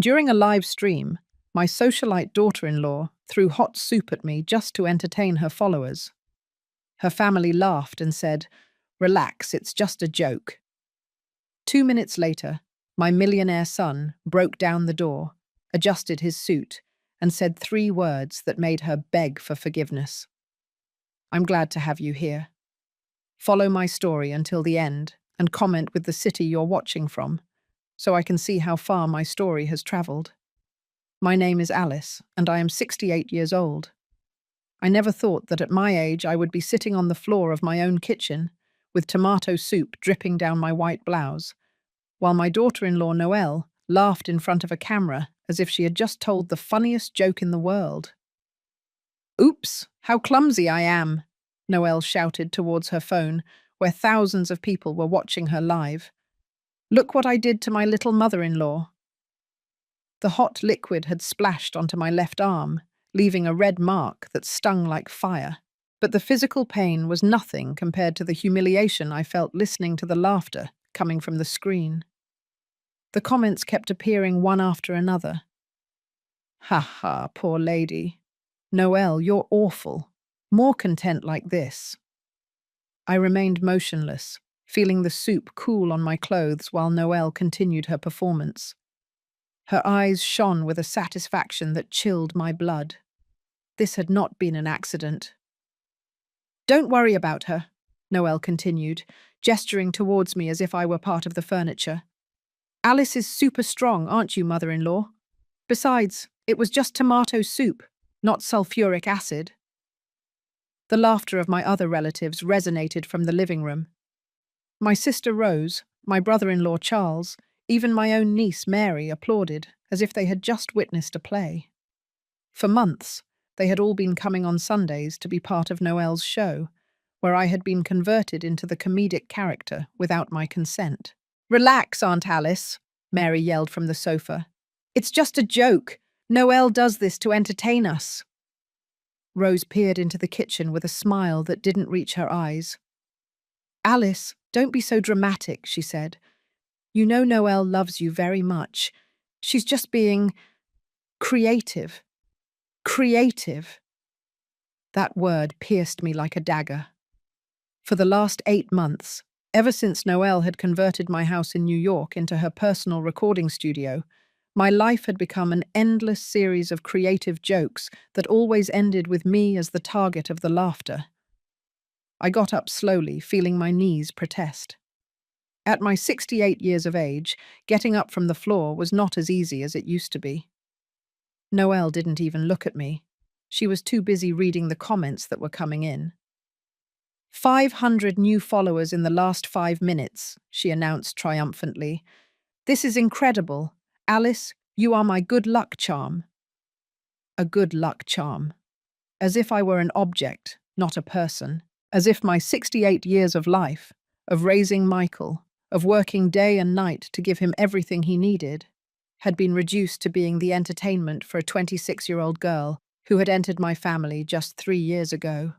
During a live stream, my socialite daughter-in-law threw hot soup at me just to entertain her followers. Her family laughed and said, "Relax, it's just a joke." 2 minutes later, my millionaire son broke down the door, adjusted his suit, and said 3 words that made her beg for forgiveness. "I'm glad to have you here. Follow my story until the end and comment with the city you're watching from, so I can see how far my story has traveled. My name is Alice, and I am 68 years old. I never thought that at my age I would be sitting on the floor of my own kitchen, with tomato soup dripping down my white blouse, while my daughter-in-law Noelle laughed in front of a camera as if she had just told the funniest joke in the world. "Oops, how clumsy I am," Noelle shouted towards her phone, where thousands of people were watching her live. "Look what I did to my little mother-in-law." The hot liquid had splashed onto my left arm, leaving a red mark that stung like fire. But the physical pain was nothing compared to the humiliation I felt listening to the laughter coming from the screen. The comments kept appearing one after another. "Ha ha, poor lady. Noelle, you're awful. More content like this." I remained motionless, feeling the soup cool on my clothes while Noelle continued her performance. Her eyes shone with a satisfaction that chilled my blood. This had not been an accident. "Don't worry about her," Noelle continued, gesturing towards me as if I were part of the furniture. "Alice is super strong, aren't you, mother-in-law? Besides, it was just tomato soup, not sulfuric acid." The laughter of my other relatives resonated from the living room. My sister Rose, my brother-in-law Charles, even my own niece Mary applauded, as if they had just witnessed a play. For months, they had all been coming on Sundays to be part of Noelle's show, where I had been converted into the comedic character without my consent. "Relax, Aunt Alice," Mary yelled from the sofa. "It's just a joke. Noelle does this to entertain us." Rose peered into the kitchen with a smile that didn't reach her eyes. "Alice, don't be so dramatic," she said. "You know Noelle loves you very much. She's just being creative. Creative." That word pierced me like a dagger. For the last 8 months, ever since Noelle had converted my house in New York into her personal recording studio, my life had become an endless series of creative jokes that always ended with me as the target of the laughter. I got up slowly, feeling my knees protest. At my 68 years of age, getting up from the floor was not as easy as it used to be. Noelle didn't even look at me. She was too busy reading the comments that were coming in. 500 new followers in the last 5 minutes, she announced triumphantly. "This is incredible. Alice, you are my good luck charm." A good luck charm. As if I were an object, not a person. As if my 68 years of life, of raising Michael, of working day and night to give him everything he needed, had been reduced to being the entertainment for a 26-year-old girl who had entered my family just 3 years ago.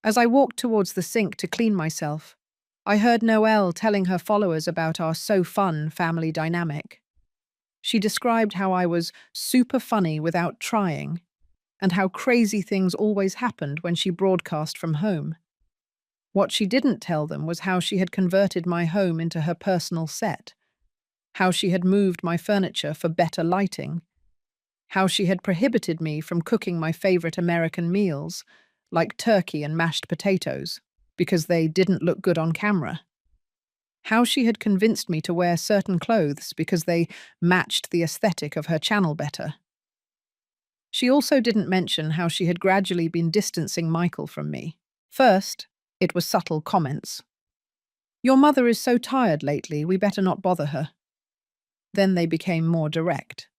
As I walked towards the sink to clean myself, I heard Noelle telling her followers about our so-fun family dynamic. She described how I was super funny without trying, and how crazy things always happened when she broadcast from home. What she didn't tell them was how she had converted my home into her personal set, how she had moved my furniture for better lighting, how she had prohibited me from cooking my favorite American meals, like turkey and mashed potatoes, because they didn't look good on camera. How she had convinced me to wear certain clothes because they matched the aesthetic of her channel better. She also didn't mention how she had gradually been distancing Michael from me. First, it was subtle comments. "Your mother is so tired lately, we better not bother her." Then they became more direct.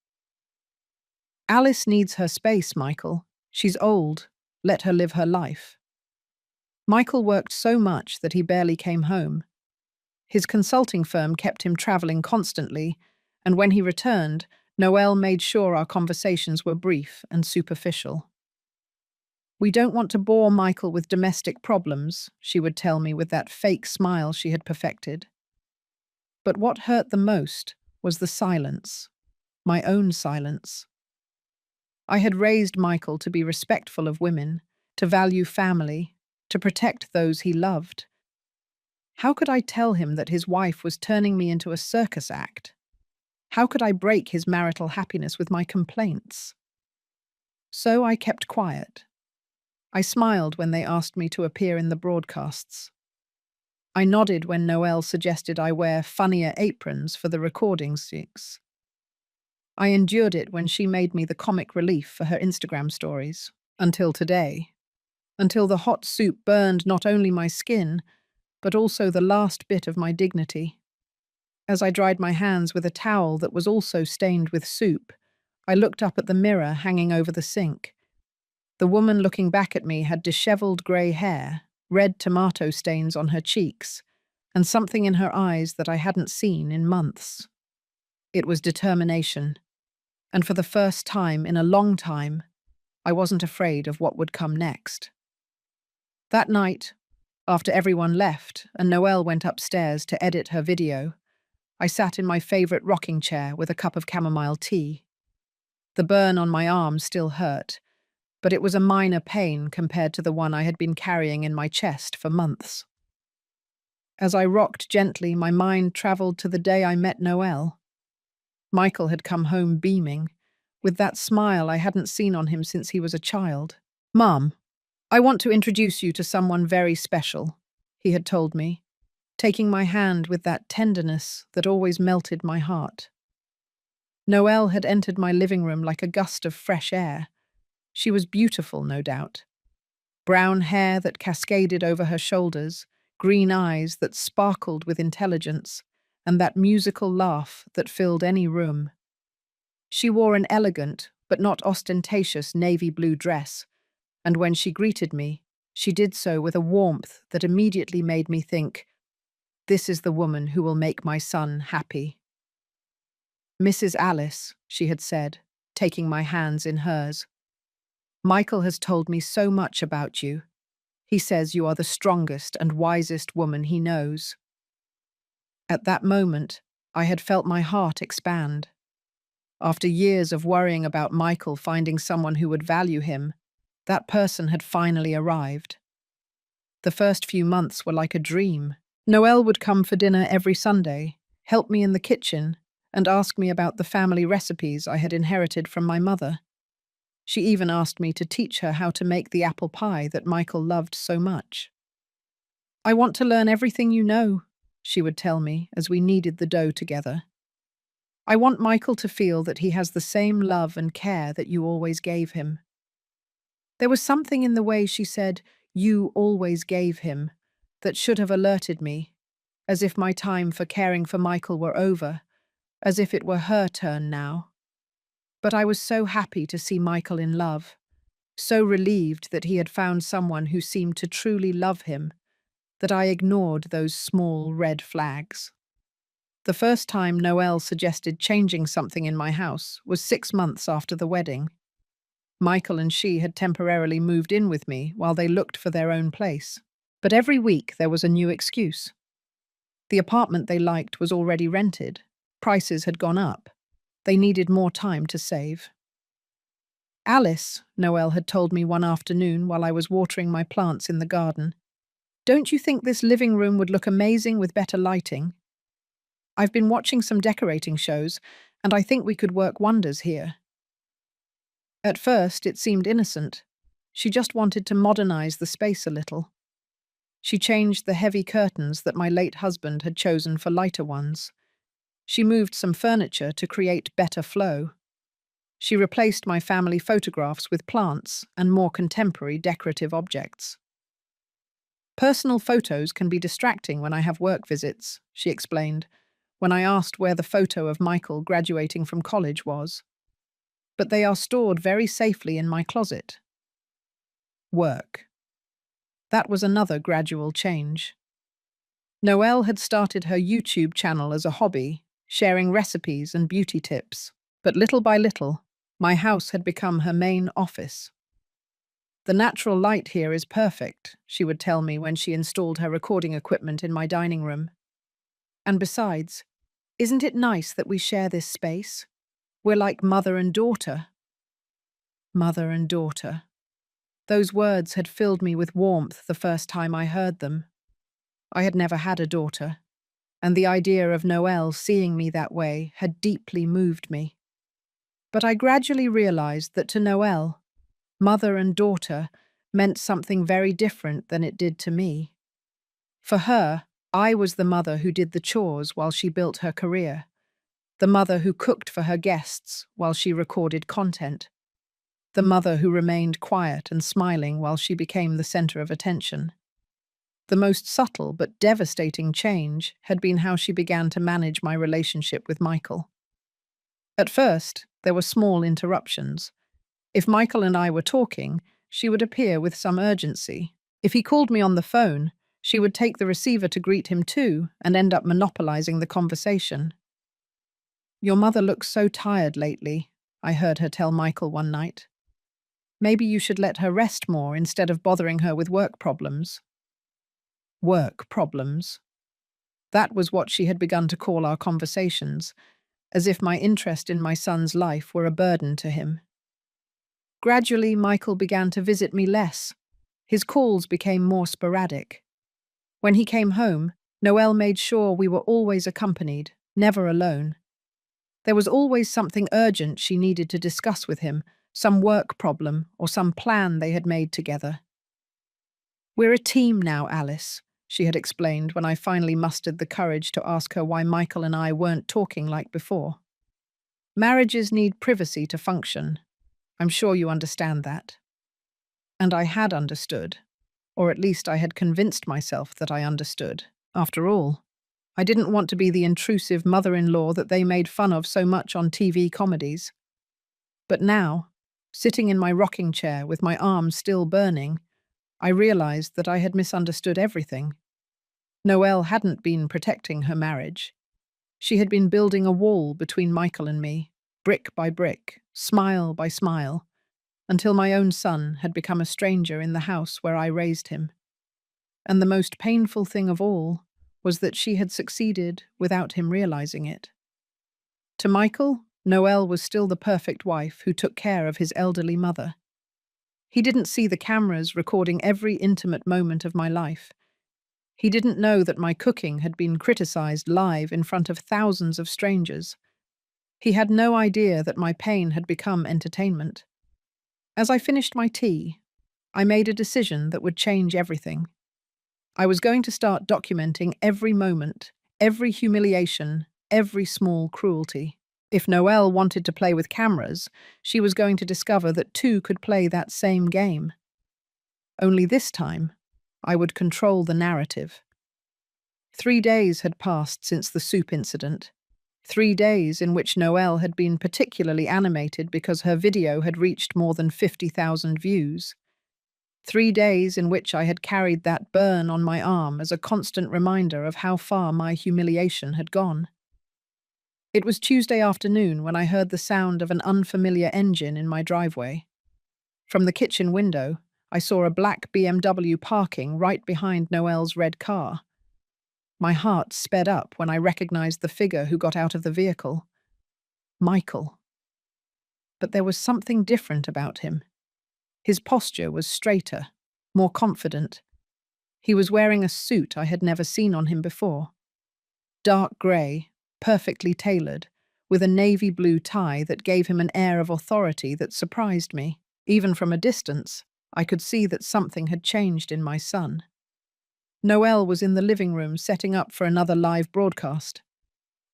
"Alice needs her space, Michael. She's old. Let her live her life." Michael worked so much that he barely came home. His consulting firm kept him traveling constantly, and when he returned, Noelle made sure our conversations were brief and superficial. "We don't want to bore Michael with domestic problems," she would tell me with that fake smile she had perfected. But what hurt the most was the silence. my own silence. I had raised Michael to be respectful of women, to value family, to protect those he loved. How could I tell him that his wife was turning me into a circus act? How could I break his marital happiness with my complaints? So I kept quiet. I smiled when they asked me to appear in the broadcasts. I nodded when Noelle suggested I wear funnier aprons for the recording gigs. I endured it when she made me the comic relief for her Instagram stories. Until today. Until the hot soup burned not only my skin, but also the last bit of my dignity. As I dried my hands with a towel that was also stained with soup, I looked up at the mirror hanging over the sink. The woman looking back at me had disheveled grey hair, red tomato stains on her cheeks, and something in her eyes that I hadn't seen in months. It was determination, and for the first time in a long time, I wasn't afraid of what would come next. That night, after everyone left and Noelle went upstairs to edit her video, I sat in my favourite rocking chair with a cup of chamomile tea. The burn on my arm still hurt, but it was a minor pain compared to the one I had been carrying in my chest for months. As I rocked gently, my mind travelled to the day I met Noelle. Michael had come home beaming, with that smile I hadn't seen on him since he was a child. "Mom, I want to introduce you to someone very special," he had told me, taking my hand with that tenderness that always melted my heart. Noelle had entered my living room like a gust of fresh air. She was beautiful, no doubt. Brown hair that cascaded over her shoulders, green eyes that sparkled with intelligence, and that musical laugh that filled any room. She wore an elegant, but not ostentatious navy blue dress, and when she greeted me, she did so with a warmth that immediately made me think, this is the woman who will make my son happy. "Mrs. Alice," she had said, taking my hands in hers. "Michael has told me so much about you. He says you are the strongest and wisest woman he knows." At that moment, I had felt my heart expand. After years of worrying about Michael finding someone who would value him, that person had finally arrived. The first few months were like a dream. Noelle would come for dinner every Sunday, help me in the kitchen, and ask me about the family recipes I had inherited from my mother. She even asked me to teach her how to make the apple pie that Michael loved so much. "I want to learn everything you know," she would tell me as we kneaded the dough together. "I want Michael to feel that he has the same love and care that you always gave him." There was something in the way she said, "you always gave him," that should have alerted me, as if my time for caring for Michael were over, as if it were her turn now. But I was so happy to see Michael in love, so relieved that he had found someone who seemed to truly love him, that I ignored those small red flags. The first time Noelle suggested changing something in my house was 6 months after the wedding. Michael and she had temporarily moved in with me while they looked for their own place. But every week there was a new excuse. The apartment they liked was already rented. Prices had gone up. They needed more time to save. "Alice," Noelle had told me one afternoon while I was watering my plants in the garden, "don't you think this living room would look amazing with better lighting? I've been watching some decorating shows, and I think we could work wonders here." At first, it seemed innocent. She just wanted to modernize the space a little. She changed the heavy curtains that my late husband had chosen for lighter ones. She moved some furniture to create better flow. She replaced my family photographs with plants and more contemporary decorative objects. "Personal photos can be distracting when I have work visits," she explained, when I asked where the photo of Michael graduating from college was. "But they are stored very safely in my closet." Work. That was another gradual change. Noelle had started her YouTube channel as a hobby, sharing recipes and beauty tips. But little by little, my house had become her main office. "The natural light here is perfect," she would tell me when she installed her recording equipment in my dining room. "And besides, isn't it nice that we share this space? We're like mother and daughter. Mother and daughter. Those words had filled me with warmth the first time I heard them. I had never had a daughter, and the idea of Noelle seeing me that way had deeply moved me. But I gradually realized that to Noelle, mother and daughter meant something very different than it did to me. For her, I was the mother who did the chores while she built her career, the mother who cooked for her guests while she recorded content, the mother who remained quiet and smiling while she became the center of attention. The most subtle but devastating change had been how she began to manage my relationship with Michael. At first, there were small interruptions. If Michael and I were talking, she would appear with some urgency. If he called me on the phone, she would take the receiver to greet him too and end up monopolizing the conversation. "Your mother looks so tired lately," I heard her tell Michael one night. "Maybe you should let her rest more instead of bothering her with work problems." Work problems. That was what she had begun to call our conversations, as if my interest in my son's life were a burden to him. Gradually, Michael began to visit me less. His calls became more sporadic. When he came home, Noelle made sure we were always accompanied, never alone. There was always something urgent she needed to discuss with him, some work problem or some plan they had made together. "We're a team now, Alice," she had explained when I finally mustered the courage to ask her why Michael and I weren't talking like before. "Marriages need privacy to function. I'm sure you understand that." And I had understood, or at least I had convinced myself that I understood. After all, I didn't want to be the intrusive mother-in-law that they made fun of so much on TV comedies. But now, sitting in my rocking chair with my arms still burning, I realized that I had misunderstood everything. Noelle hadn't been protecting her marriage. She had been building a wall between Michael and me, brick by brick, smile by smile, until my own son had become a stranger in the house where I raised him. And the most painful thing of all was that she had succeeded without him realizing it. To Michael, Noelle was still the perfect wife who took care of his elderly mother. He didn't see the cameras recording every intimate moment of my life. He didn't know that my cooking had been criticized live in front of thousands of strangers. He had no idea that my pain had become entertainment. As I finished my tea, I made a decision that would change everything. I was going to start documenting every moment, every humiliation, every small cruelty. If Noelle wanted to play with cameras, she was going to discover that two could play that same game. Only this time, I would control the narrative. 3 days had passed since the soup incident. 3 days in which Noelle had been particularly animated because her video had reached more than 50,000 views. 3 days in which I had carried that burn on my arm as a constant reminder of how far my humiliation had gone. It was Tuesday afternoon when I heard the sound of an unfamiliar engine in my driveway. From the kitchen window, I saw a black BMW parking right behind Noelle's red car. My heart sped up when I recognized the figure who got out of the vehicle. Michael. But there was something different about him. His posture was straighter, more confident. He was wearing a suit I had never seen on him before. Dark grey, perfectly tailored, with a navy blue tie that gave him an air of authority that surprised me. Even from a distance, I could see that something had changed in my son. Noelle was in the living room setting up for another live broadcast.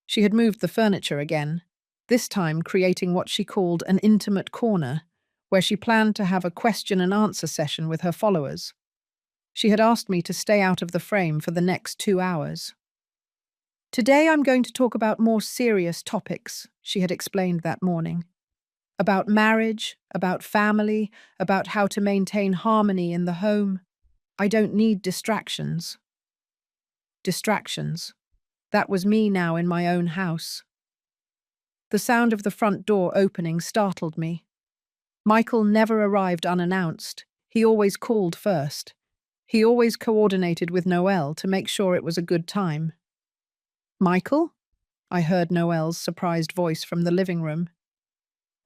She had moved the furniture again, this time creating what she called an intimate corner, where she planned to have a question and answer session with her followers. She had asked me to stay out of the frame for the next 2 hours. "Today I'm going to talk about more serious topics," she had explained that morning. "About marriage, about family, about how to maintain harmony in the home. I don't need distractions." Distractions. That was me now in my own house. The sound of the front door opening startled me. Michael never arrived unannounced. He always called first. He always coordinated with Noelle to make sure it was a good time. "Michael?" I heard Noelle's surprised voice from the living room.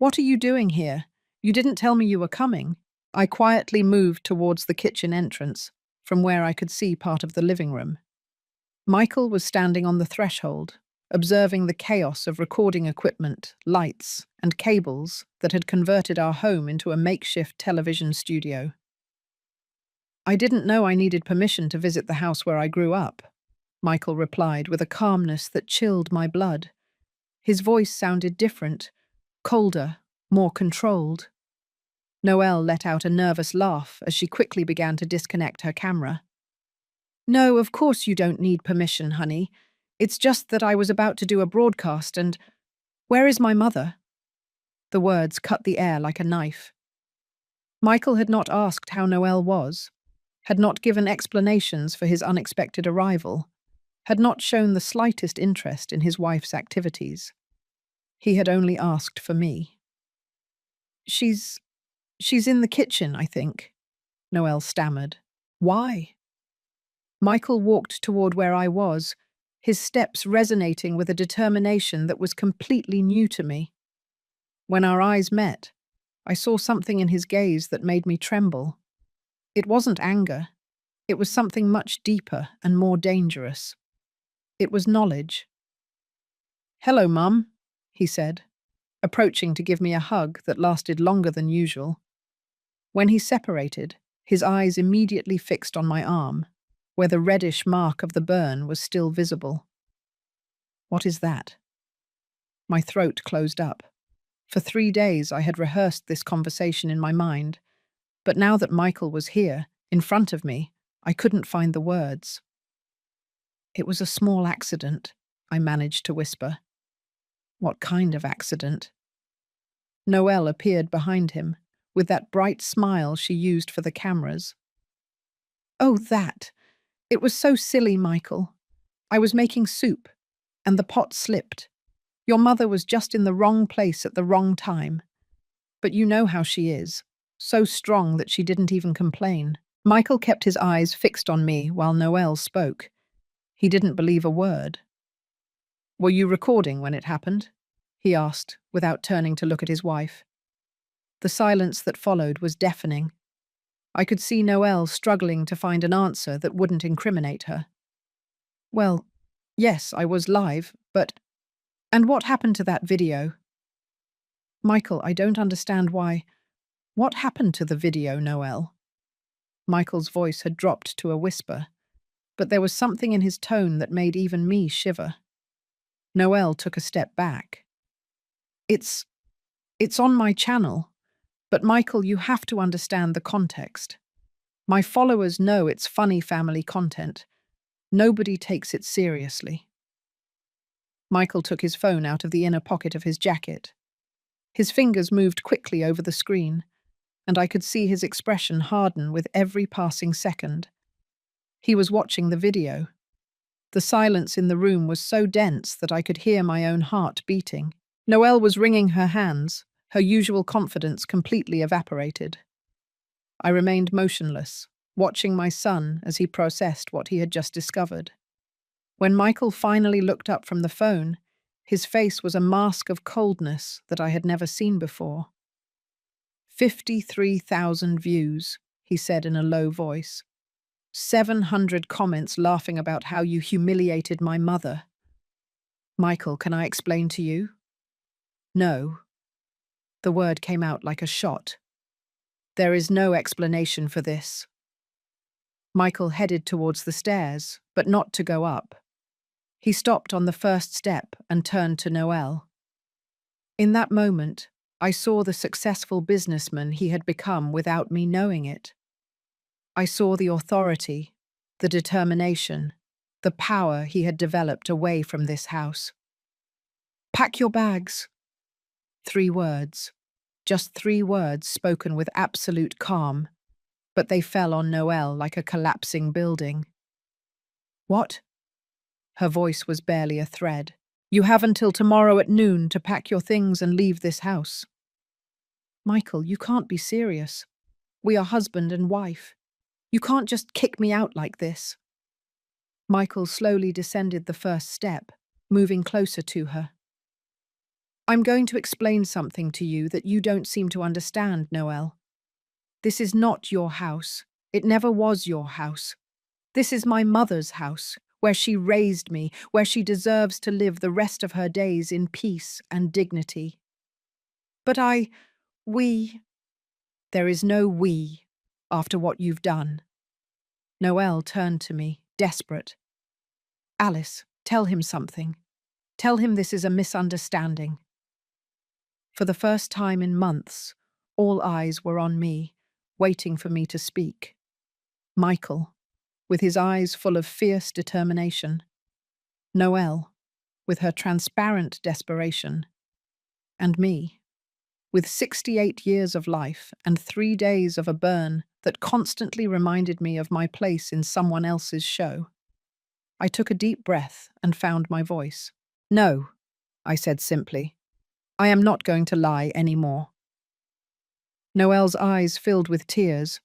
What are you doing here? You didn't tell me you were coming. I quietly moved towards the kitchen entrance, from where I could see part of the living room. Michael was standing on the threshold, observing the chaos of recording equipment, lights, and cables that had converted our home into a makeshift television studio. I didn't know I needed permission to visit the house where I grew up, Michael replied with a calmness that chilled my blood. His voice sounded different, colder, more controlled. Noelle let out a nervous laugh as she quickly began to disconnect her camera. No, of course you don't need permission, honey. It's just that I was about to do a broadcast and… Where is my mother? The words cut the air like a knife. Michael had not asked how Noelle was, had not given explanations for his unexpected arrival, had not shown the slightest interest in his wife's activities. He had only asked for me. She's in the kitchen, I think, Noelle stammered. Why? Michael walked toward where I was, his steps resonating with a determination that was completely new to me. When our eyes met, I saw something in his gaze that made me tremble. It wasn't anger. It was something much deeper and more dangerous. It was knowledge. Hello, Mum, he said, approaching to give me a hug that lasted longer than usual. When he separated, his eyes immediately fixed on my arm, where the reddish mark of the burn was still visible. What is that? My throat closed up. For 3 days I had rehearsed this conversation in my mind, but now that Michael was here, in front of me, I couldn't find the words. It was a small accident, I managed to whisper. What kind of accident? Noelle appeared behind him, with that bright smile she used for the cameras. Oh, that! It was so silly, Michael. I was making soup, and the pot slipped. Your mother was just in the wrong place at the wrong time. But you know how she is, so strong that she didn't even complain. Michael kept his eyes fixed on me while Noelle spoke. He didn't believe a word. Were you recording when it happened? He asked, without turning to look at his wife. The silence that followed was deafening. I could see Noelle struggling to find an answer that wouldn't incriminate her. Well, yes, I was live, but… And what happened to that video? Michael, I don't understand why… What happened to the video, Noelle? Michael's voice had dropped to a whisper, but there was something in his tone that made even me shiver. Noelle took a step back. It's on my channel, but Michael, you have to understand the context. My followers know it's funny family content. Nobody takes it seriously. Michael took his phone out of the inner pocket of his jacket. His fingers moved quickly over the screen, and I could see his expression harden with every passing second. He was watching the video. The silence in the room was so dense that I could hear my own heart beating. Noelle was wringing her hands, her usual confidence completely evaporated. I remained motionless, watching my son as he processed what he had just discovered. When Michael finally looked up from the phone, his face was a mask of coldness that I had never seen before. 53,000 views, he said in a low voice. 700 comments laughing about how you humiliated my mother. Michael, can I explain to you? No. The word came out like a shot. There is no explanation for this. Michael headed towards the stairs, but not to go up. He stopped on the first step and turned to Noelle. In that moment, I saw the successful businessman he had become without me knowing it. I saw the authority, the determination, the power he had developed away from this house. Pack your bags. 3 words. Just 3 words spoken with absolute calm, but they fell on Noelle like a collapsing building. What? Her voice was barely a thread. You have until tomorrow at noon to pack your things and leave this house. Michael, you can't be serious. We are husband and wife. You can't just kick me out like this. Michael slowly descended the first step, moving closer to her. I'm going to explain something to you that you don't seem to understand, Noel. This is not your house. It never was your house. This is my mother's house, where she raised me, where she deserves to live the rest of her days in peace and dignity. But we, there is no we after what you've done. Noel turned to me, desperate. Alice, tell him something. Tell him this is a misunderstanding. For the first time in months, all eyes were on me, waiting for me to speak. Michael, with his eyes full of fierce determination. Noelle, with her transparent desperation. And me, with 68 years of life and 3 days of a burn that constantly reminded me of my place in someone else's show. I took a deep breath and found my voice. No, I said simply. I am not going to lie anymore. Noelle's eyes filled with tears,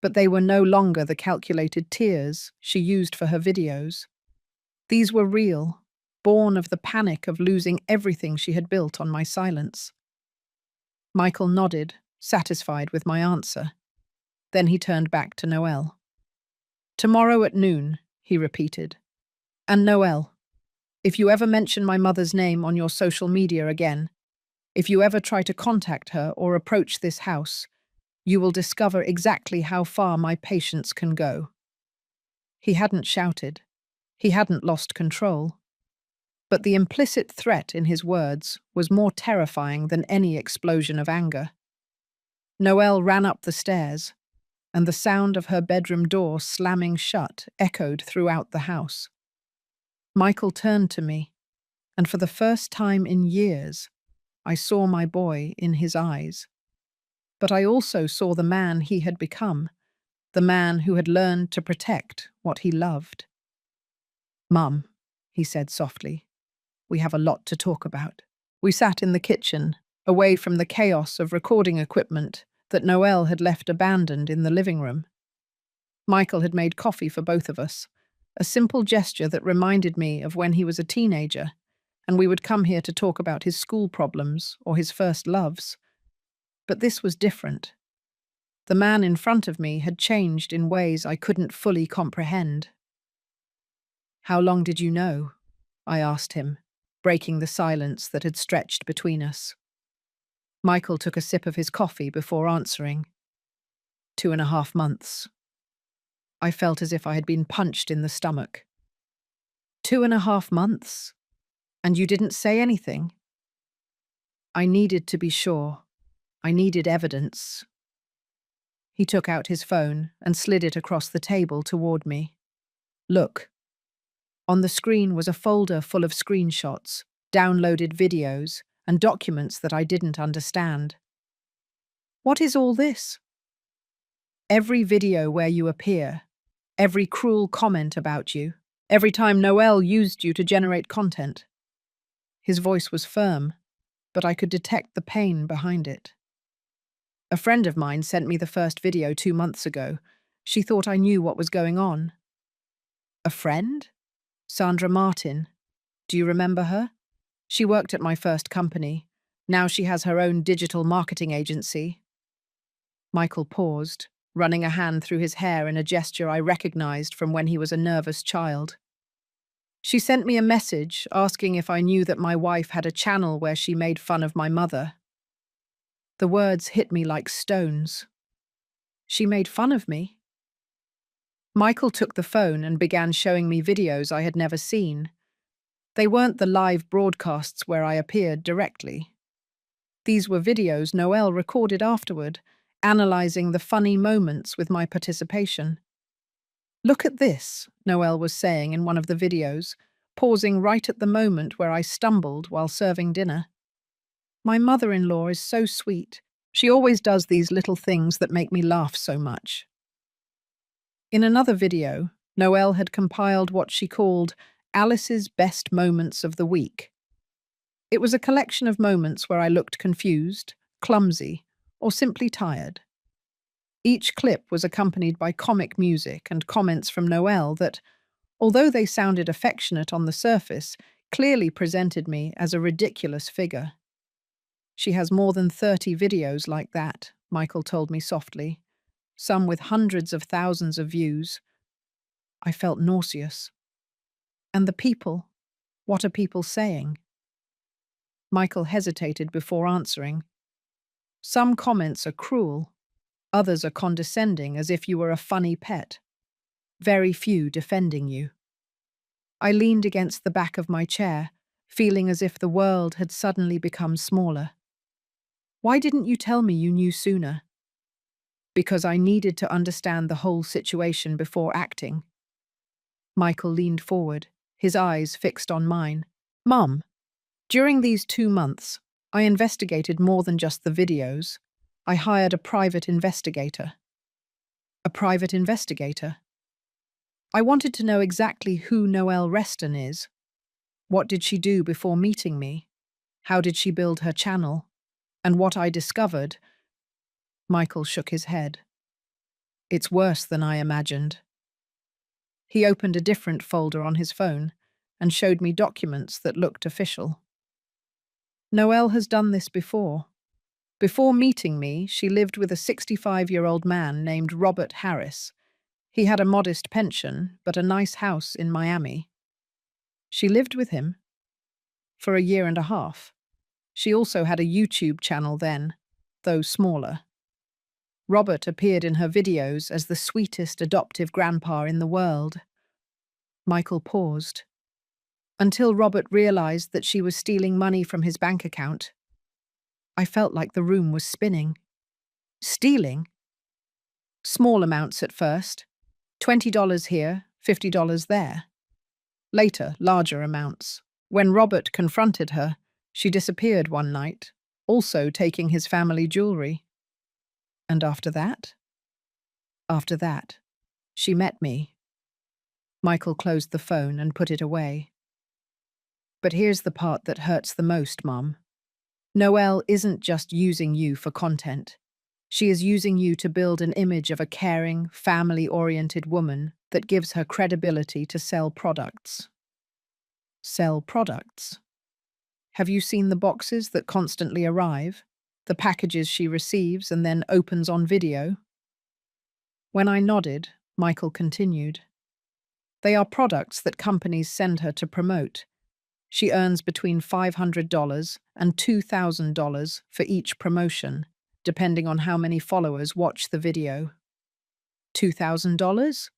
but they were no longer the calculated tears she used for her videos. These were real, born of the panic of losing everything she had built on my silence. Michael nodded, satisfied with my answer. Then he turned back to Noelle. Tomorrow at noon, he repeated. And Noelle, if you ever mention my mother's name on your social media again, if you ever try to contact her or approach this house, you will discover exactly how far my patience can go. He hadn't shouted. He hadn't lost control. But the implicit threat in his words was more terrifying than any explosion of anger. Noelle ran up the stairs, and the sound of her bedroom door slamming shut echoed throughout the house. Michael turned to me, and for the first time in years, I saw my boy in his eyes. But I also saw the man he had become, the man who had learned to protect what he loved. Mum, he said softly, we have a lot to talk about. We sat in the kitchen, away from the chaos of recording equipment that Noelle had left abandoned in the living room. Michael had made coffee for both of us, a simple gesture that reminded me of when he was a teenager, and we would come here to talk about his school problems or his first loves. But this was different. The man in front of me had changed in ways I couldn't fully comprehend. How long did you know? I asked him, breaking the silence that had stretched between us. Michael took a sip of his coffee before answering. 2.5 months. I felt as if I had been punched in the stomach. 2.5 months? And you didn't say anything? I needed to be sure. I needed evidence. He took out his phone and slid it across the table toward me. Look. On the screen was a folder full of screenshots, downloaded videos, and documents that I didn't understand. What is all this? Every video where you appear, every cruel comment about you, every time Noelle used you to generate content. His voice was firm, but I could detect the pain behind it. A friend of mine sent me the first video 2 months ago. She thought I knew what was going on. A friend? Sandra Martin. Do you remember her? She worked at my first company. Now she has her own digital marketing agency. Michael paused, running a hand through his hair in a gesture I recognized from when he was a nervous child. She sent me a message asking if I knew that my wife had a channel where she made fun of my mother. The words hit me like stones. She made fun of me? Michael took the phone and began showing me videos I had never seen. They weren't the live broadcasts where I appeared directly. These were videos Noelle recorded afterward, analyzing the funny moments with my participation. Look at this, Noelle was saying in one of the videos, pausing right at the moment where I stumbled while serving dinner. My mother-in-law is so sweet. She always does these little things that make me laugh so much. In another video, Noelle had compiled what she called Alice's best moments of the week. It was a collection of moments where I looked confused, clumsy, or simply tired. Each clip was accompanied by comic music and comments from Noelle that, although they sounded affectionate on the surface, clearly presented me as a ridiculous figure. She has more than 30 videos like that, Michael told me softly, some with hundreds of thousands of views. I felt nauseous. And the people? What are people saying? Michael hesitated before answering. Some comments are cruel. Others are condescending, as if you were a funny pet. Very few defending you. I leaned against the back of my chair, feeling as if the world had suddenly become smaller. Why didn't you tell me you knew sooner? Because I needed to understand the whole situation before acting. Michael leaned forward, his eyes fixed on mine. Mum, during these 2 months, I investigated more than just the videos. I hired a private investigator. A private investigator? I wanted to know exactly who Noelle Reston is. What did she do before meeting me? How did she build her channel? And what I discovered. Michael shook his head. It's worse than I imagined. He opened a different folder on his phone and showed me documents that looked official. Noelle has done this before. Before meeting me, she lived with a 65-year-old man named Robert Harris. He had a modest pension, but a nice house in Miami. She lived with him for a year and a half. She also had a YouTube channel then, though smaller. Robert appeared in her videos as the sweetest adoptive grandpa in the world. Michael paused. Until Robert realized that she was stealing money from his bank account. I felt like the room was spinning. Stealing? Small amounts at first. $20 here, $50 there. Later, larger amounts. When Robert confronted her, she disappeared one night, also taking his family jewelry. And after that? After that, she met me. Michael closed the phone and put it away. But here's the part that hurts the most, Mum. Noelle isn't just using you for content. She is using you to build an image of a caring, family-oriented woman that gives her credibility to sell products. Sell products? Have you seen the boxes that constantly arrive? The packages she receives and then opens on video? When I nodded, Michael continued. They are products that companies send her to promote. She earns between $500 and $2,000 for each promotion, depending on how many followers watch the video. $2,000?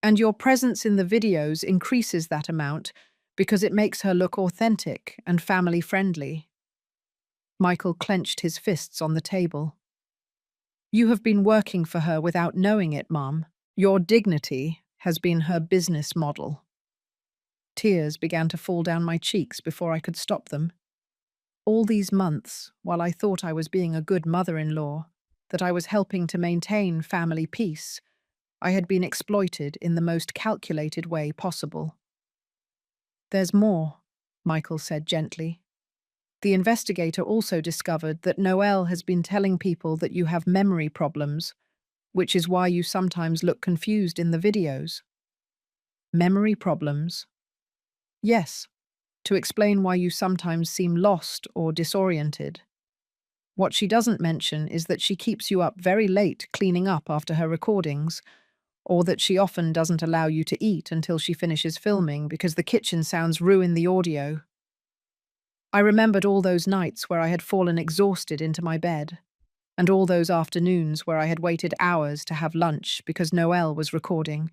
And your presence in the videos increases that amount because it makes her look authentic and family-friendly. Michael clenched his fists on the table. You have been working for her without knowing it, Mom. Your dignity has been her business model. Tears began to fall down my cheeks before I could stop them. All these months, while I thought I was being a good mother-in-law, that I was helping to maintain family peace, I had been exploited in the most calculated way possible. There's more, Michael said gently. The investigator also discovered that Noelle has been telling people that you have memory problems, which is why you sometimes look confused in the videos. Memory problems? Yes, to explain why you sometimes seem lost or disoriented. What she doesn't mention is that she keeps you up very late cleaning up after her recordings, or that she often doesn't allow you to eat until she finishes filming because the kitchen sounds ruin the audio. I remembered all those nights where I had fallen exhausted into my bed, and all those afternoons where I had waited hours to have lunch because Noelle was recording.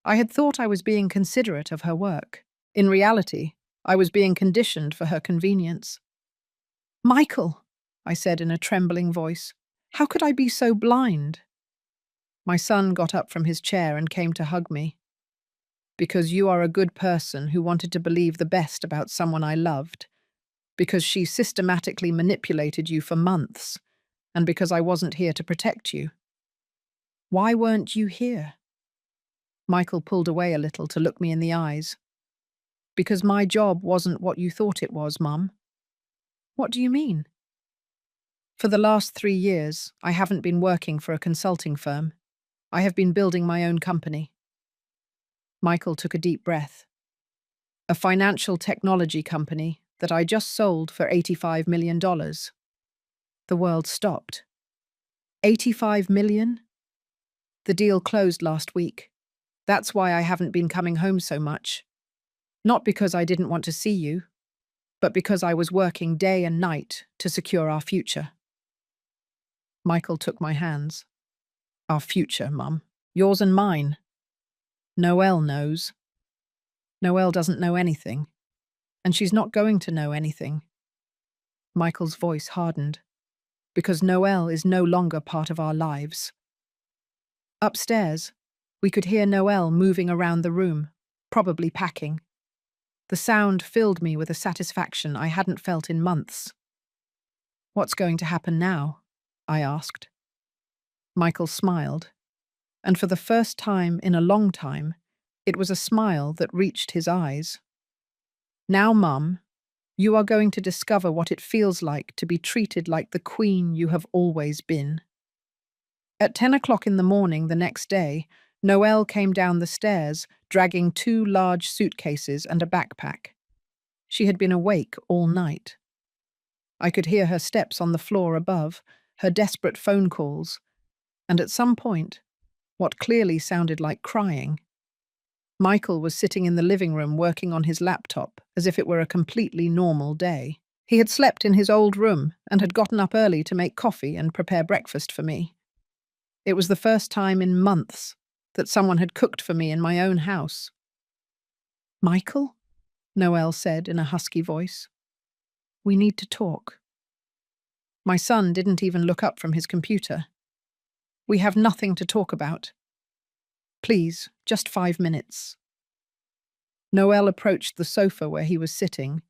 I had thought I was being considerate of her work. In reality, I was being conditioned for her convenience. Michael, I said in a trembling voice, how could I be so blind? My son got up from his chair and came to hug me. Because you are a good person who wanted to believe the best about someone I loved. Because she systematically manipulated you for months, and because I wasn't here to protect you. Why weren't you here? Michael pulled away a little to look me in the eyes. Because my job wasn't what you thought it was, Mum. What do you mean? For the last 3 years, I haven't been working for a consulting firm. I have been building my own company. Michael took a deep breath. A financial technology company that I just sold for $85 million. The world stopped. 85 million? The deal closed last week. That's why I haven't been coming home so much. Not because I didn't want to see you, but because I was working day and night to secure our future. Michael took my hands. Our future, Mum. Yours and mine. Noelle knows. Noelle doesn't know anything. And she's not going to know anything. Michael's voice hardened. Because Noelle is no longer part of our lives. Upstairs, we could hear Noelle moving around the room, probably packing. The sound filled me with a satisfaction I hadn't felt in months. What's going to happen now? I asked. Michael smiled, and for the first time in a long time, it was a smile that reached his eyes. Now, Mum, you are going to discover what it feels like to be treated like the queen you have always been. At 10 o'clock in the morning the next day, Noelle came down the stairs, dragging 2 large suitcases and a backpack. She had been awake all night. I could hear her steps on the floor above, her desperate phone calls, and at some point, what clearly sounded like crying. Michael was sitting in the living room working on his laptop as if it were a completely normal day. He had slept in his old room and had gotten up early to make coffee and prepare breakfast for me. It was the first time in months that someone had cooked for me in my own house. Michael? Noelle said in a husky voice. We need to talk. My son didn't even look up from his computer. We have nothing to talk about. Please, just 5 minutes. Noelle approached the sofa where he was sitting,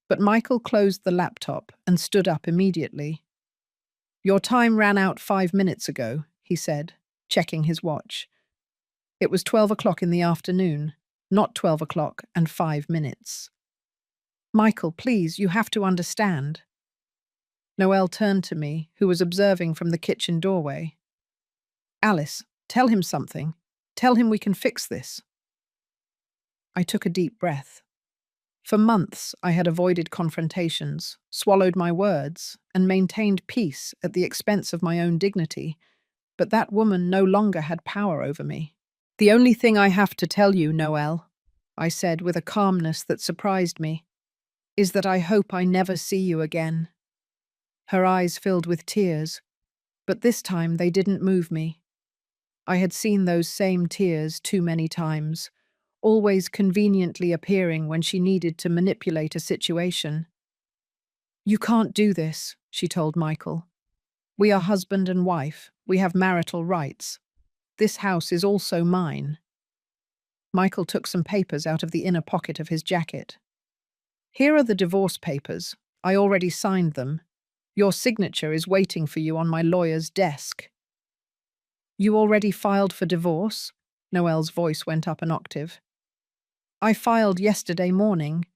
but Michael closed the laptop and stood up immediately. Your time ran out 5 minutes ago, he said, checking his watch. It was 12 o'clock in the afternoon, not 12 o'clock and 5 minutes. Michael, please, you have to understand. Noelle turned to me, who was observing from the kitchen doorway. Alice, tell him something. Tell him we can fix this. I took a deep breath. For months, I had avoided confrontations, swallowed my words, and maintained peace at the expense of my own dignity, but that woman no longer had power over me. The only thing I have to tell you, Noelle, I said with a calmness that surprised me, is that I hope I never see you again. Her eyes filled with tears, but this time they didn't move me. I had seen those same tears too many times, always conveniently appearing when she needed to manipulate a situation. You can't do this, she told Michael. We are husband and wife. We have marital rights. This house is also mine. Michael took some papers out of the inner pocket of his jacket. Here are the divorce papers. I already signed them. Your signature is waiting for you on my lawyer's desk. You already filed for divorce? Noelle's voice went up an octave. I filed yesterday morning.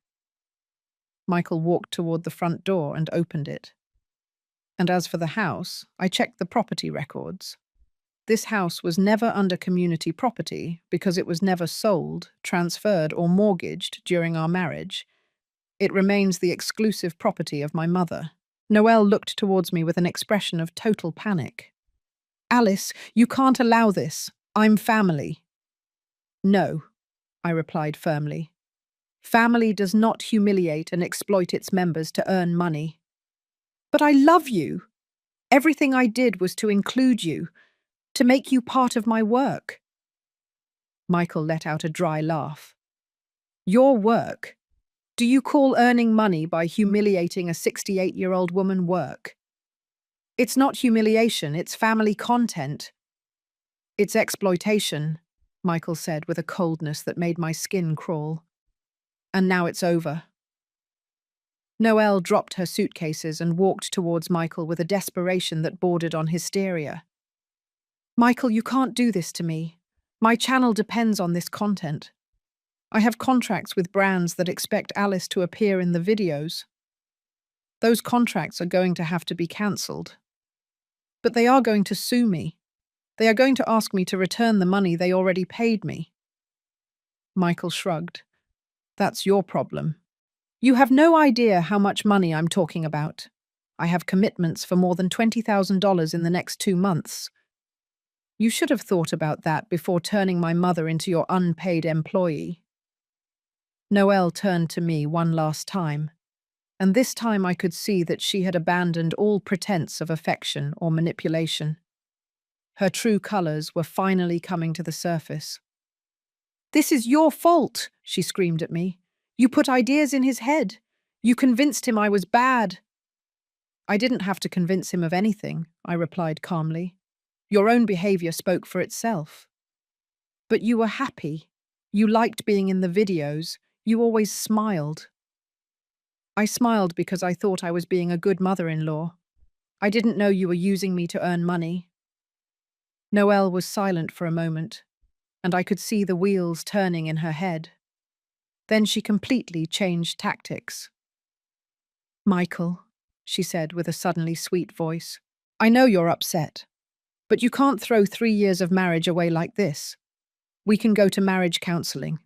Michael walked toward the front door and opened it. And as for the house, I checked the property records. This house was never under community property because it was never sold, transferred, or mortgaged during our marriage. It remains the exclusive property of my mother. Noelle looked towards me with an expression of total panic. Alice, you can't allow this. I'm family. No, I replied firmly. Family does not humiliate and exploit its members to earn money. But I love you. Everything I did was to include you, to make you part of my work. Michael let out a dry laugh. Your work? Do you call earning money by humiliating a 68-year-old woman work? It's not humiliation, it's family content. It's exploitation, Michael said with a coldness that made my skin crawl. And now it's over. Noelle dropped her suitcases and walked towards Michael with a desperation that bordered on hysteria. Michael, you can't do this to me. My channel depends on this content. I have contracts with brands that expect Alice to appear in the videos. Those contracts are going to have to be cancelled. But they are going to sue me. They are going to ask me to return the money they already paid me. Michael shrugged. That's your problem. You have no idea how much money I'm talking about. I have commitments for more than $20,000 in the next 2 months. You should have thought about that before turning my mother into your unpaid employee. Noelle turned to me one last time, and this time I could see that she had abandoned all pretense of affection or manipulation. Her true colors were finally coming to the surface. "This is your fault," she screamed at me. "You put ideas in his head. You convinced him I was bad." "I didn't have to convince him of anything," I replied calmly. "Your own behavior spoke for itself." "But you were happy. You liked being in the videos. You always smiled." "I smiled because I thought I was being a good mother-in-law. I didn't know you were using me to earn money." Noelle was silent for a moment, and I could see the wheels turning in her head. Then she completely changed tactics. "Michael," she said with a suddenly sweet voice, "I know you're upset, but you can't throw 3 years of marriage away like this. We can go to marriage counseling.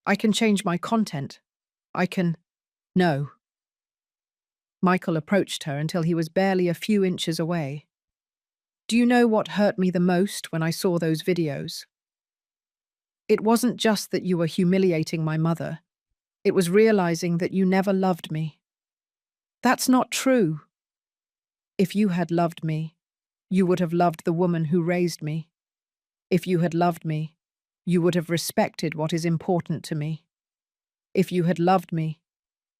I can change my content. I can—" "No." Michael approached her until he was barely a few inches away. "Do you know what hurt me the most when I saw those videos? It wasn't just that you were humiliating my mother. It was realizing that you never loved me." "That's not true." "If you had loved me, you would have loved the woman who raised me. If you had loved me, you would have respected what is important to me. If you had loved me,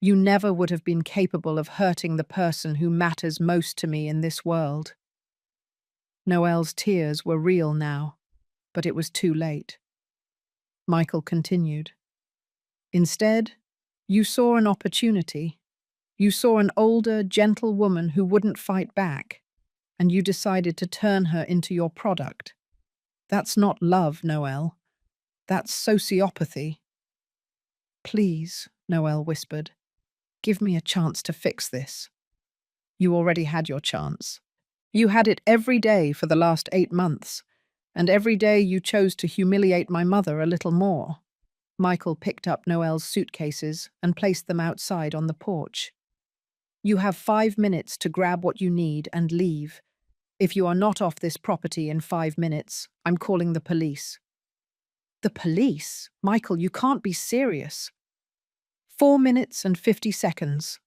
you never would have been capable of hurting the person who matters most to me in this world." Noelle's tears were real now, but it was too late. Michael continued. "Instead, you saw an opportunity. You saw an older, gentle woman who wouldn't fight back, and you decided to turn her into your product. That's not love, Noelle. That's sociopathy." "Please," Noelle whispered, "give me a chance to fix this." "You already had your chance. You had it every day for the last 8 months, and every day you chose to humiliate my mother a little more." Michael picked up Noelle's suitcases and placed them outside on the porch. "You have 5 minutes to grab what you need and leave. If you are not off this property in 5 minutes, I'm calling the police." "The police? Michael, you can't be serious." 4 minutes and 50 seconds.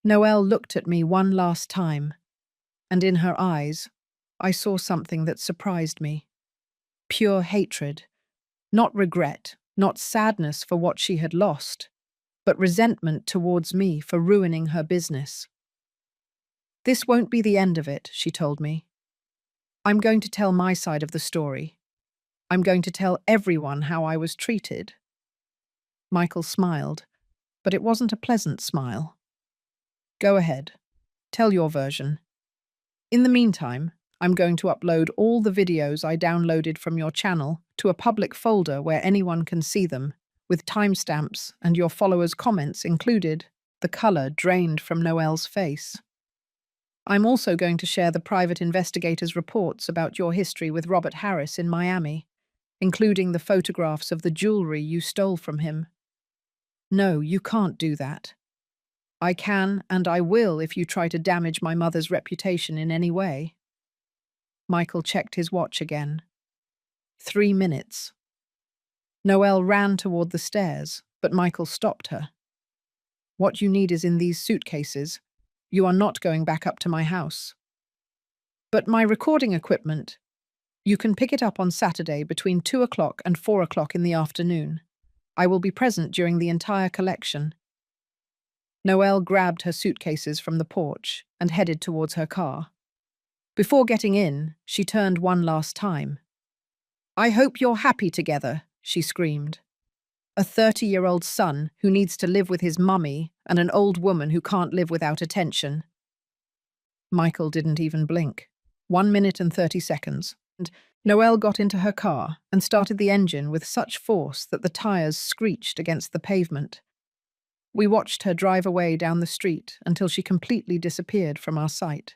Noelle looked at me one last time, and in her eyes, I saw something that surprised me. Pure hatred. Not regret, not sadness for what she had lost, but resentment towards me for ruining her business. "This won't be the end of it," she told me. "I'm going to tell my side of the story. I'm going to tell everyone how I was treated." Michael smiled, but it wasn't a pleasant smile. "Go ahead. Tell your version. In the meantime, I'm going to upload all the videos I downloaded from your channel to a public folder where anyone can see them, with timestamps and your followers' comments included." The color drained from Noelle's face. "I'm also going to share the private investigator's reports about your history with Robert Harris in Miami, including the photographs of the jewelry you stole from him." "No, you can't do that." "I can and I will if you try to damage my mother's reputation in any way." Michael checked his watch again. 3 minutes. Noelle ran toward the stairs, but Michael stopped her. "What you need is in these suitcases. You are not going back up to my house." "But my recording equipment—" "You can pick it up on Saturday between 2 o'clock and 4 o'clock in the afternoon. I will be present during the entire collection." Noelle grabbed her suitcases from the porch and headed towards her car. Before getting in, she turned one last time. "I hope you're happy together," she screamed. "A 30-year-old son who needs to live with his mummy and an old woman who can't live without attention." Michael didn't even blink. 1 minute and 30 seconds. And Noelle got into her car and started the engine with such force that the tires screeched against the pavement. We watched her drive away down the street until she completely disappeared from our sight.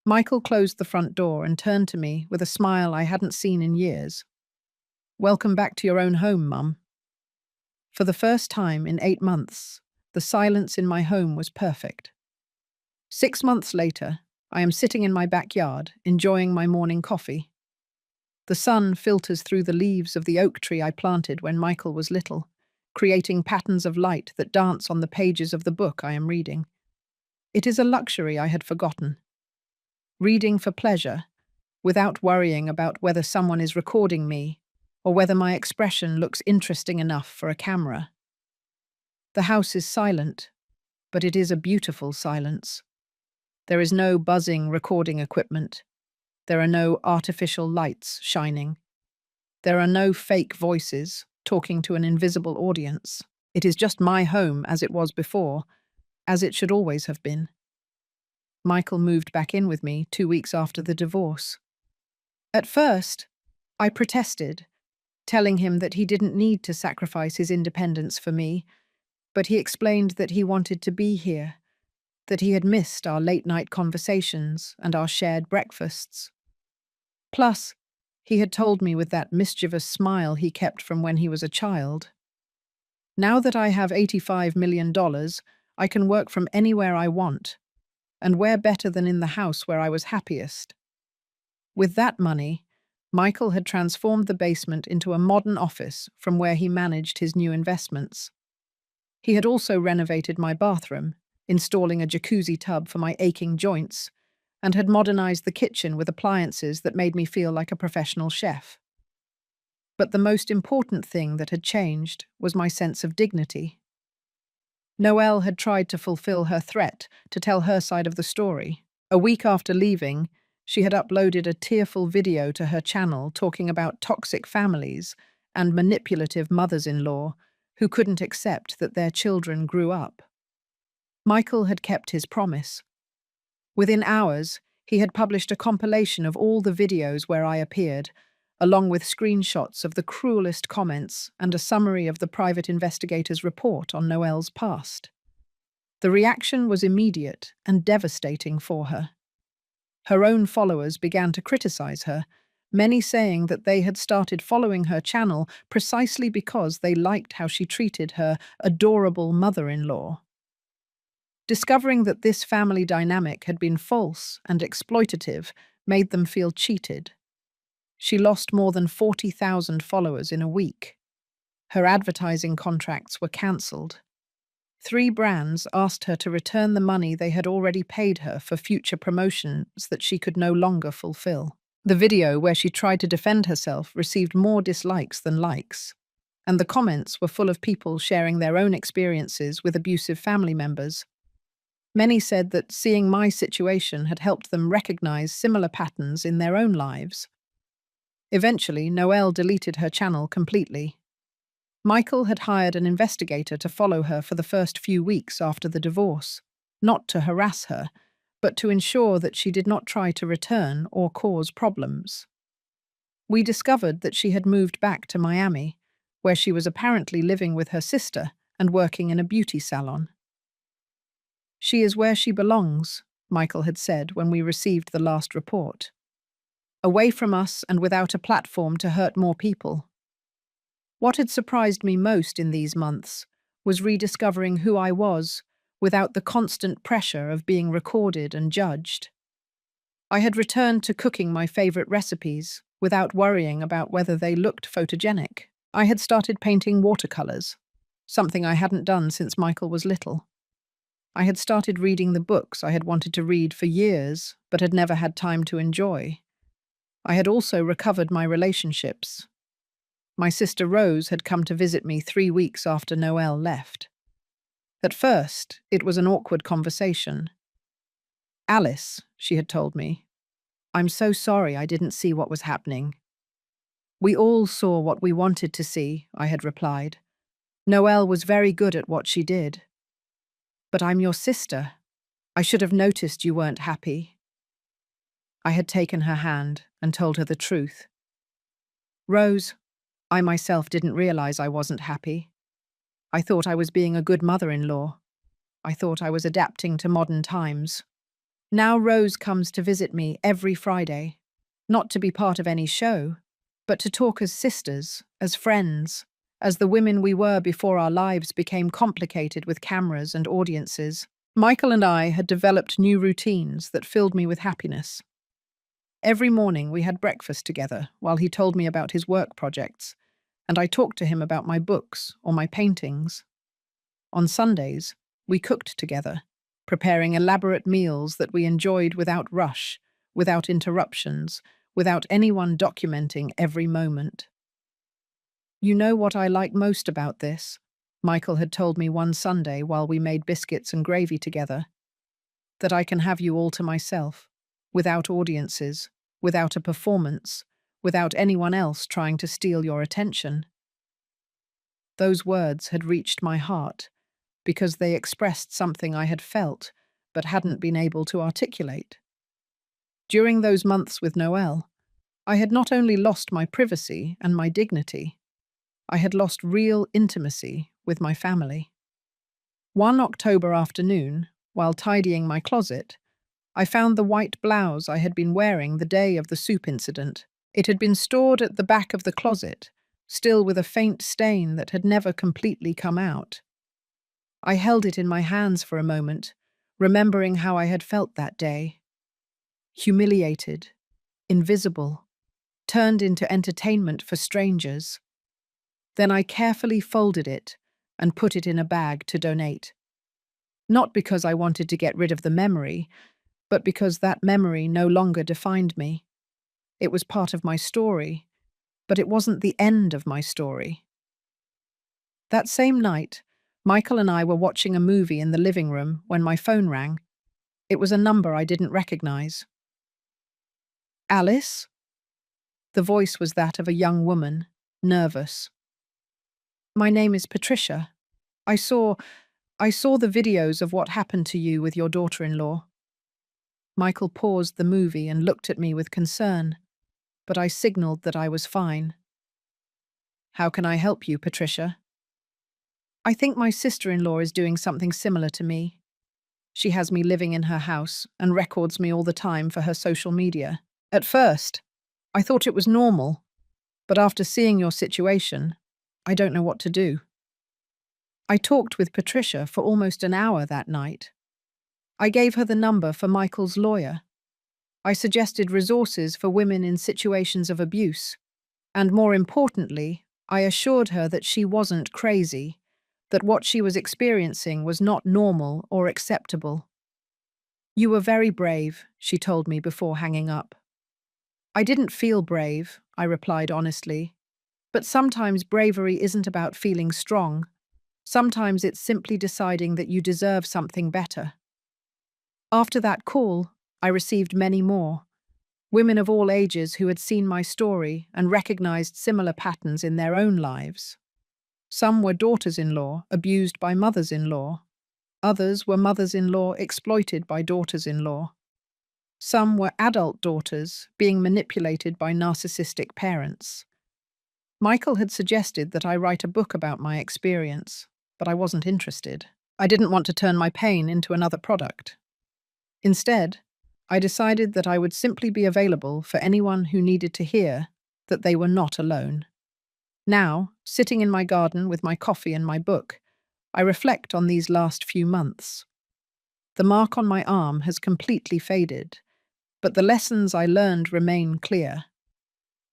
Michael closed the front door and turned to me with a smile I hadn't seen in years. "Welcome back to your own home, Mum." For the first time in 8 months, the silence in my home was perfect. 6 months later, I am sitting in my backyard, enjoying my morning coffee. The sun filters through the leaves of the oak tree I planted when Michael was little, creating patterns of light that dance on the pages of the book I am reading. It is a luxury I had forgotten. Reading for pleasure, without worrying about whether someone is recording me or whether my expression looks interesting enough for a camera. The house is silent, but it is a beautiful silence. There is no buzzing recording equipment. There are no artificial lights shining. There are no fake voices talking to an invisible audience. It is just my home as it was before, as it should always have been. Michael moved back in with me 2 weeks after the divorce. At first, I protested, telling him that he didn't need to sacrifice his independence for me, but he explained that he wanted to be here, that he had missed our late-night conversations and our shared breakfasts. Plus, he had told me with that mischievous smile he kept from when he was a child. Now that I have $85 million, I can work from anywhere I want, and where better than in the house where I was happiest? With that money, Michael had transformed the basement into a modern office from where he managed his new investments. He had also renovated my bathroom, installing a jacuzzi tub for my aching joints, and had modernized the kitchen with appliances that made me feel like a professional chef. But the most important thing that had changed was my sense of dignity. Noelle had tried to fulfill her threat to tell her side of the story. A week after leaving, she had uploaded a tearful video to her channel talking about toxic families and manipulative mothers-in-law who couldn't accept that their children grew up. Michael had kept his promise. Within hours, he had published a compilation of all the videos where I appeared, along with screenshots of the cruelest comments and a summary of the private investigator's report on Noelle's past. The reaction was immediate and devastating for her. Her own followers began to criticize her, many saying that they had started following her channel precisely because they liked how she treated her adorable mother-in-law. Discovering that this family dynamic had been false and exploitative made them feel cheated. She lost more than 40,000 followers in a week. Her advertising contracts were cancelled. 3 brands asked her to return the money they had already paid her for future promotions that she could no longer fulfill. The video where she tried to defend herself received more dislikes than likes, and the comments were full of people sharing their own experiences with abusive family members. Many said that seeing my situation had helped them recognize similar patterns in their own lives. Eventually, Noelle deleted her channel completely. Michael had hired an investigator to follow her for the first few weeks after the divorce, not to harass her, but to ensure that she did not try to return or cause problems. We discovered that she had moved back to Miami, where she was apparently living with her sister and working in a beauty salon. "She is where she belongs," Michael had said when we received the last report. "Away from us and without a platform to hurt more people." What had surprised me most in these months was rediscovering who I was without the constant pressure of being recorded and judged. I had returned to cooking my favorite recipes without worrying about whether they looked photogenic. I had started painting watercolors, something I hadn't done since Michael was little. I had started reading the books I had wanted to read for years but had never had time to enjoy. I had also recovered my relationships. My sister Rose had come to visit me 3 weeks after Noelle left. At first, it was an awkward conversation. "Alice," she had told me, "I'm so sorry I didn't see what was happening." "We all saw what we wanted to see," I had replied. "Noelle was very good at what she did." "But I'm your sister. I should have noticed you weren't happy." I had taken her hand and told her the truth. "Rose, I myself didn't realize I wasn't happy. I thought I was being a good mother-in-law. I thought I was adapting to modern times. Now Rose comes to visit me every Friday, not to be part of any show, but to talk as sisters, as friends, as the women we were before our lives became complicated with cameras and audiences. Michael and I had developed new routines that filled me with happiness. Every morning we had breakfast together while he told me about his work projects, and I talked to him about my books or my paintings. On Sundays, we cooked together, preparing elaborate meals that we enjoyed without rush, without interruptions, without anyone documenting every moment. "You know what I like most about this?" Michael had told me one Sunday while we made biscuits and gravy together. "That I can have you all to myself, without audiences, without a performance, without anyone else trying to steal your attention." Those words had reached my heart because they expressed something I had felt but hadn't been able to articulate. During those months with Noel, I had not only lost my privacy and my dignity, I had lost real intimacy with my family. One October afternoon, while tidying my closet, I found the white blouse I had been wearing the day of the soup incident. It had been stored at the back of the closet, still with a faint stain that had never completely come out. I held it in my hands for a moment, remembering how I had felt that day. Humiliated, invisible, turned into entertainment for strangers. Then I carefully folded it and put it in a bag to donate. Not because I wanted to get rid of the memory, but because that memory no longer defined me. It was part of my story, but it wasn't the end of my story. That same night, Michael and I were watching a movie in the living room when my phone rang. It was a number I didn't recognize. "Alice?" The voice was that of a young woman, nervous. "My name is Patricia. I saw the videos of what happened to you with your daughter-in-law." Michael paused the movie and looked at me with concern, but I signaled that I was fine. "How can I help you, Patricia?" "I think my sister-in-law is doing something similar to me. She has me living in her house and records me all the time for her social media. At first, I thought it was normal, but after seeing your situation, I don't know what to do." I talked with Patricia for almost an hour that night. I gave her the number for Michael's lawyer. I suggested resources for women in situations of abuse. And more importantly, I assured her that she wasn't crazy, that what she was experiencing was not normal or acceptable. "You were very brave," she told me before hanging up. "I didn't feel brave," I replied honestly. "But sometimes bravery isn't about feeling strong. Sometimes it's simply deciding that you deserve something better." After that call, I received many more. Women of all ages who had seen my story and recognized similar patterns in their own lives. Some were daughters-in-law abused by mothers-in-law. Others were mothers-in-law exploited by daughters-in-law. Some were adult daughters being manipulated by narcissistic parents. Michael had suggested that I write a book about my experience, but I wasn't interested. I didn't want to turn my pain into another product. Instead, I decided that I would simply be available for anyone who needed to hear that they were not alone. Now, sitting in my garden with my coffee and my book, I reflect on these last few months. The mark on my arm has completely faded, but the lessons I learned remain clear.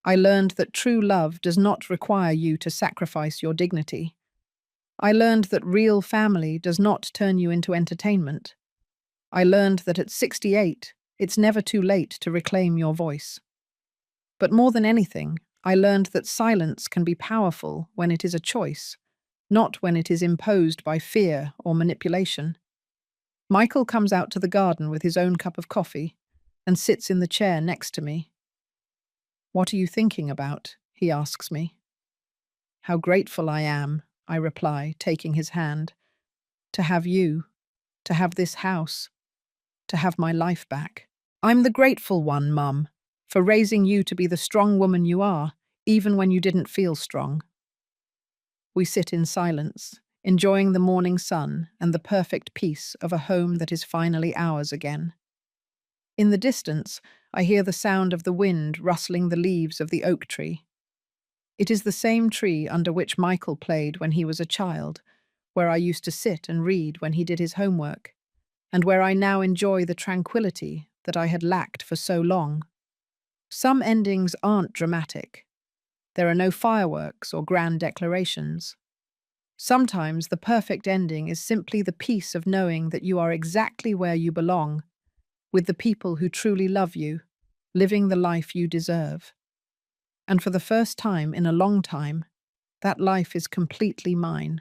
I learned that true love does not require you to sacrifice your dignity. I learned that real family does not turn you into entertainment. I learned that at 68, it's never too late to reclaim your voice. But more than anything, I learned that silence can be powerful when it is a choice, not when it is imposed by fear or manipulation. Michael comes out to the garden with his own cup of coffee and sits in the chair next to me. "What are you thinking about?" he asks me. "How grateful I am," I reply, taking his hand. "To have you, to have this house, to have my life back. I'm the grateful one, Mum, for raising you to be the strong woman you are, even when you didn't feel strong." We sit in silence, enjoying the morning sun and the perfect peace of a home that is finally ours again. In the distance, I hear the sound of the wind rustling the leaves of the oak tree. It is the same tree under which Michael played when he was a child, where I used to sit and read when he did his homework, and where I now enjoy the tranquility that I had lacked for so long. Some endings aren't dramatic. There are no fireworks or grand declarations. Sometimes the perfect ending is simply the peace of knowing that you are exactly where you belong, with the people who truly love you, living the life you deserve. And for the first time in a long time, that life is completely mine.